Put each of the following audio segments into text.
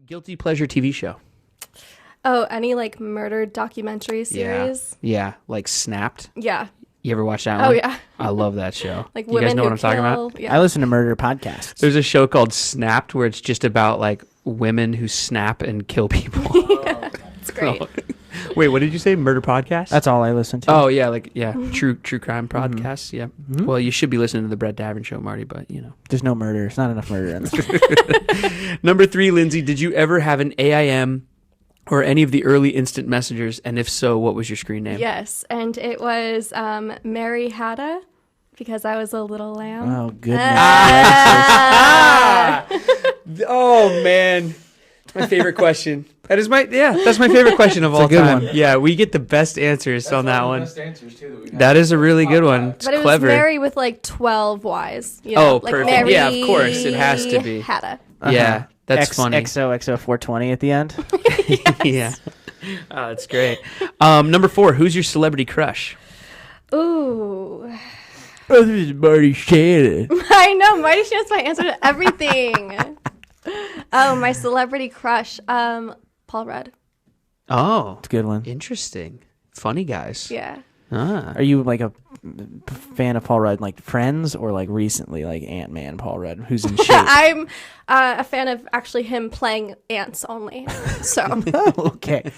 Guilty pleasure TV show. Oh, any like murder documentary series? Yeah, like Snapped. Yeah. You ever watch that one? Oh, yeah. I love that show. Like you guys know what I'm talking kill. about? Yeah. I listen to murder podcasts. There's a show called Snapped where it's just about like women who snap and kill people. Yeah, it's great. Wait, what did you say? Murder podcast? That's all I listen to. Oh yeah, true crime podcasts. Yeah. Mm-hmm. Well, you should be listening to the Brett Davin show, Marty, but you know. There's no murder. There's not enough murder in this. Number 3, Lindsey, did you ever have an AIM or any of the early instant messengers? And if so, what was your screen name? Yes, and it was Mary Hadda because I was a little lamb. Oh, goodness. Oh man, my favorite question. That's my favorite question of all good time. one. Yeah, we get the best answers That's on that the one. best answers, too, That is a really good one. It's But it clever. was Mary with like 12 Y's. You know? Oh, like perfect. Mary Yeah, of course, it has to be. Hadda. Yeah, that's funny. XOXO 420 at the end. Yeah, oh, that's great. Number 4, who's your celebrity crush? Ooh. Oh, this is Marty Shannon. I know. Marty Shannon's my answer to everything. Oh, my celebrity crush. Paul Rudd. Oh, It's a good one. interesting. Funny guys. Yeah. Ah. Are you like a fan of Paul Rudd, like Friends, or like recently, like Ant-Man Paul Rudd, who's in shape? I'm a fan of actually him playing ants only. So Okay.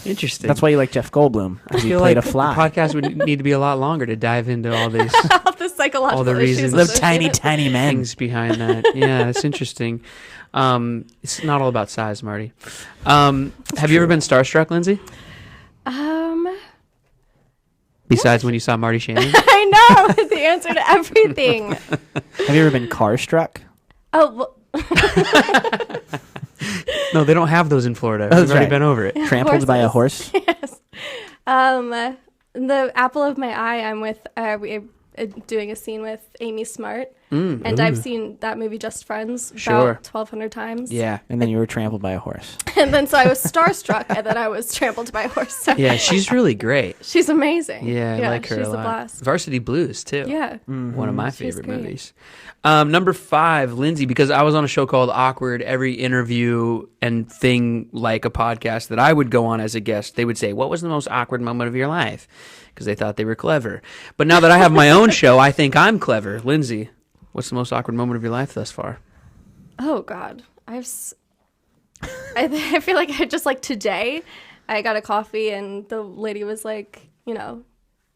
Interesting. That's why you like Jeff Goldblum, because he feel played like a fly. the podcast would need to be a lot longer to dive into all these all the psychological all the issues reasons. Live tiny, associated. tiny men. things behind that. Yeah, that's interesting. It's not all about size, Marty. Have you ever been starstruck, Lindsey? Besides when you saw Marty Shannon? I know the answer to everything. Have you ever been car struck? Oh, well, No, they don't have those in Florida. Oh, We've that's already right. been over it. Trampled by a horse? yes. The apple of my eye. I'm with. We're doing a scene with Amy Smart, and I've seen that movie Just Friends Sure. about 1,200 times. Yeah. And then you were trampled by a horse. And then so I was starstruck, and then I was trampled by a horse. So Yeah, she's really great. she's amazing. Yeah, I like her she's a lot. blast. Varsity Blues, too. Yeah. One of my She's favorite great. movies. Number 5, Lindsey, because I was on a show called Awkward. Every interview and thing like a podcast that I would go on as a guest, they would say, what was the most awkward moment of your life? Because they thought they were clever. But now that I have my own show, I think I'm clever. Lindsey, what's the most awkward moment of your life thus far? Oh God, I feel like I just like today, I got a coffee and the lady was like,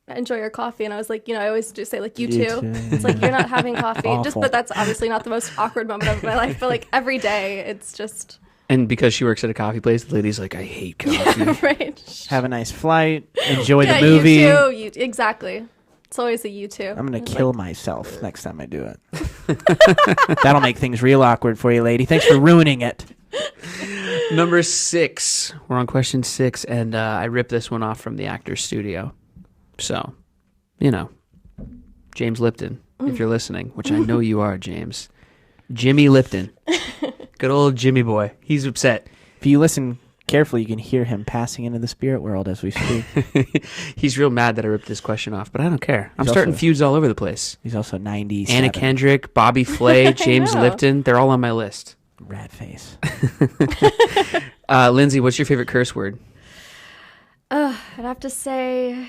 enjoy your coffee, and I was like, I always just say like you too. It's like you're not having coffee. Awful. But that's obviously not the most awkward moment of my life. But like every day, it's just And because she works at a coffee place, the lady's like, I hate coffee. right. Have a nice flight. Enjoy Yeah, the movie. you too. exactly. It's always a you too. I'm going to kill myself next time I do it. That'll make things real awkward for you, lady. Thanks for ruining it. Number 6. We're on question 6, and I ripped this one off from the Actors Studio. So, James Lipton, if you're listening, which I know you are, James. Jimmy Lipton. Good old Jimmy boy. He's upset. If you listen carefully, you can hear him passing into the spirit world as we speak. He's real mad that I ripped this question off, but I don't care. I'm He's starting also- feuds all over the place. He's also 97. Anna Kendrick, Bobby Flay, James know. Lipton, they're all on my list. Rat face. Lindsey, what's your favorite curse word? I'd have to say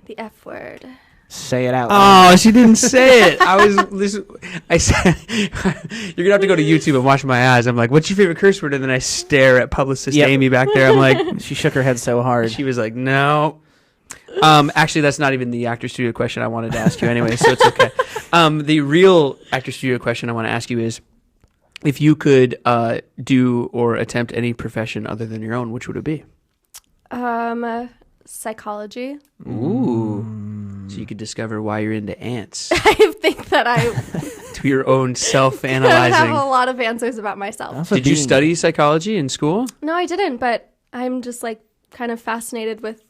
the F word. Say it out loud. Oh, she didn't say it. I said, you're gonna have to go to YouTube and watch my eyes. I'm like, what's your favorite curse word? And then I stare at publicist Yep. Amy back there. I'm like, She shook her head so hard. she was like, no. Actually, that's not even the Actor Studio question I wanted to ask you anyway, so it's okay. The real Actor Studio question I want to ask you is, if you could do or attempt any profession other than your own, which would it be? Psychology. Ooh. So you could discover why you're into ants I think that I to your own have self-analyzing. a lot of answers about myself. Also Did you being- study psychology in school? No, I didn't, but I'm just like kind of fascinated with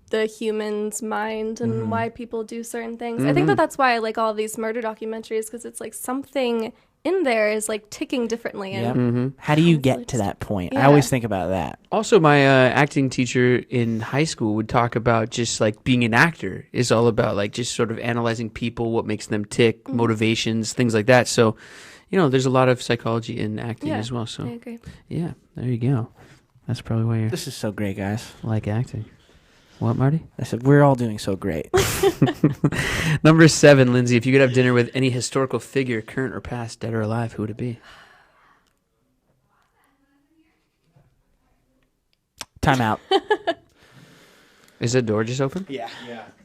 the human's mind and why people do certain things. I think that that's why I like all these murder documentaries, because it's like something in there is like ticking differently. Yep. And How do you Conflict. get to that point? I Yeah. always think about that. Also, my acting teacher in high school would talk about just like being an actor is all about like just sort of analyzing people, what makes them tick, motivations, things like that. So, there's a lot of psychology in acting Yeah, as well. So I agree. yeah, there you go. That's probably why you This is so great, guys. like acting. What, Marty? I said, we're all doing so great. Number 7, Lindsay. If you could have dinner with any historical figure, current or past, dead or alive, who would it be? Time out. Is the door just open? Yeah.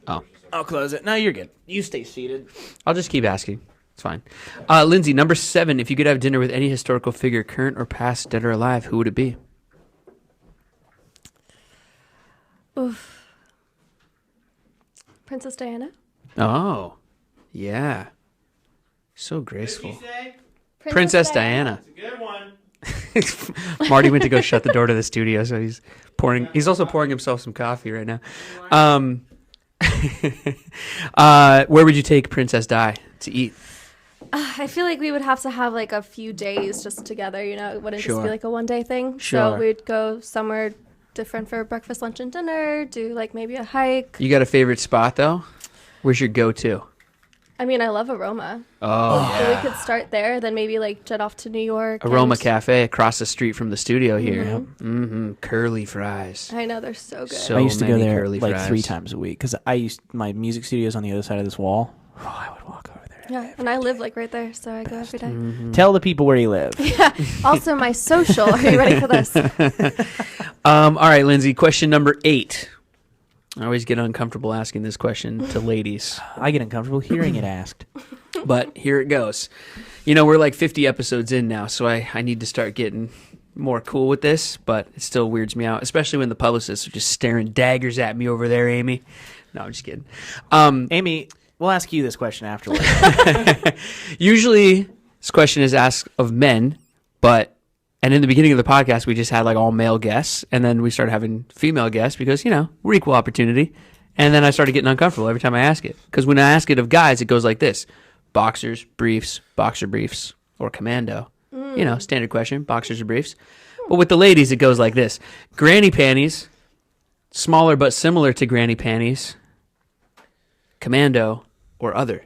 Oh. I'll close it. No, you're good. You stay seated. I'll just keep asking. It's fine. Lindsay, number 7. If you could have dinner with any historical figure, current or past, dead or alive, who would it be? Oof. Princess Diana? Oh, yeah. So graceful. Princess Diana. It's a good one. Marty went to go shut the door to the studio, so he's pouring. He's also pouring himself some coffee right now. Where would you take Princess Di to eat? I feel like we would have to have like a few days just together, It wouldn't just Sure. be like a one-day thing. Sure. So we'd go somewhere different for breakfast, lunch, and dinner, do like maybe a hike. You got a favorite spot though? Where's your go-to? I mean, I love Aroma. Oh, So we could start there, then maybe like jet off to New York. Aroma and- Cafe across the street from the studio here. Mm-hmm. Curly fries. I know, they're so good. So I used to go many there curly like fries. 3 times a week because my music studio's on the other side of this wall. Oh, I would walk over there. Yeah, and I live like right there, so I go every day. Mm-hmm. Tell the people where you live. Also, my social. Are you ready for this? All right, Lindsay. Question number 8. I always get uncomfortable asking this question to ladies, I get uncomfortable hearing it asked. but here it goes. We're like 50 episodes in now, so I need to start getting more cool with this, but it still weirds me out, especially when the publicists are just staring daggers at me over there, Amy. No, I'm just kidding. Amy, we'll ask you this question afterwards. Usually, this question is asked of men, and in the beginning of the podcast, we just had like all male guests, and then we started having female guests because, we're equal opportunity. And then I started getting uncomfortable every time I ask it. Because when I ask it of guys, it goes like this: boxers, briefs, boxer briefs, or commando. Standard question, boxers or briefs. But with the ladies, it goes like this: granny panties, smaller but similar to granny panties, commando, or other.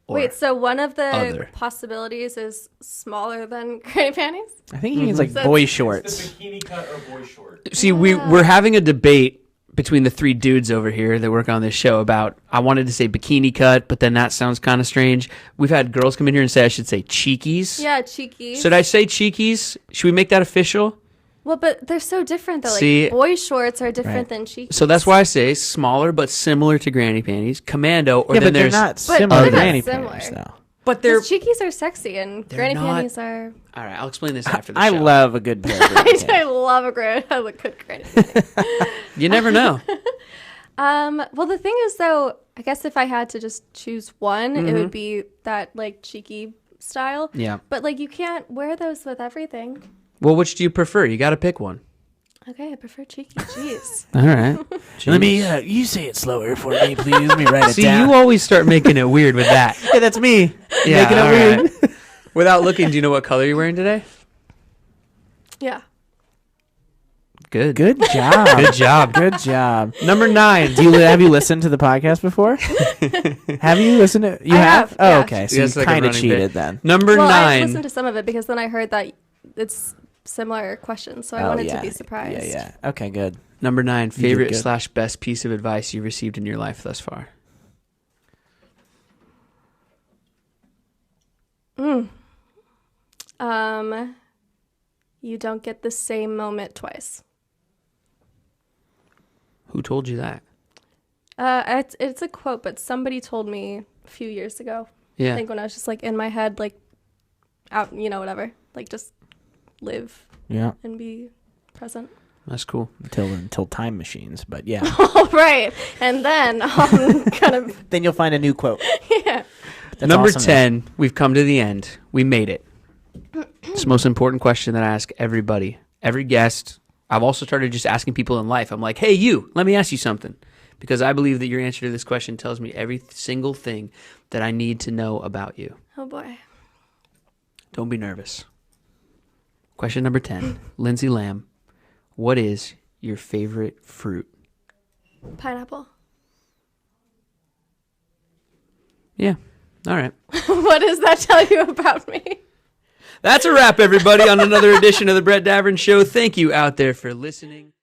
Or Wait, so one of the other. possibilities is smaller than granny panties? I think he means like So- boy It's shorts. the bikini cut or boy short. See, we're having a debate between the 3 dudes over here that work on this show about, I wanted to say bikini cut, but then that sounds kind of strange. We've had girls come in here and say I should say cheekies. Yeah, cheeky. Should I say cheekies? Should we make that official? Well, but they're so different though. See- Like boy shorts are different Right. than cheeky. So that's why I say smaller but similar to granny panties, commando, or Yeah, then but they're there's not But similar they're to not granny similar. panties, though. but they're Because cheekies are sexy and They're granny not. panties are. all right. I'll explain this after the I show. love a good pair of granny I panties. love a good granny panty. You never know. Well, the thing is though, I guess if I had to just choose one, it Mm-hmm. would be that like cheeky style. Yeah. But like you can't wear those with everything. Well, which do you prefer? You got to pick one. Okay, I prefer cheeky. Jeez. All right. Let me, you say it slower for me, please. Let me write it See, down. you always start making it weird with that. Yeah, that's me. Yeah, Making it all weird. right. Without looking, do you know what color you're wearing today? Yeah. Good. Good job. Good job. Good job. Number 9. Have you listened to the podcast before? Have you listened to? You I have? have, Oh, yeah. okay. So Yeah, you it's like a kind of running cheated bit. then. Number Well, I 9. listened to some of it because then I heard that it's similar questions, so I Oh, wanted yeah. to be surprised. Yeah. Okay. Good. Number 9. did Favorite good. / best piece of advice you received in your life thus far. You don't get the same moment twice. Who told you that? It's a quote, but somebody told me a few years ago. I Yeah. think when I was just like in my head, like out, whatever, like just live Yeah. and be present. That's cool. Until time machines, but yeah. All right, and then I'm gonna Then you'll find a new quote. yeah. That's Number awesome, 10. We've come to the end. We made it. It's the most important question that I ask everybody, every guest. I've also started just asking people in life. I'm like, hey, you, let me ask you something. Because I believe that your answer to this question tells me every single thing that I need to know about you. Oh boy. Don't be nervous. Question number 10. Lindsay Lamb, what is your favorite fruit? Pineapple. Yeah, All right. What does that tell you about me? That's a wrap, everybody, on another edition of the Brett Davern Show. Thank you out there for listening.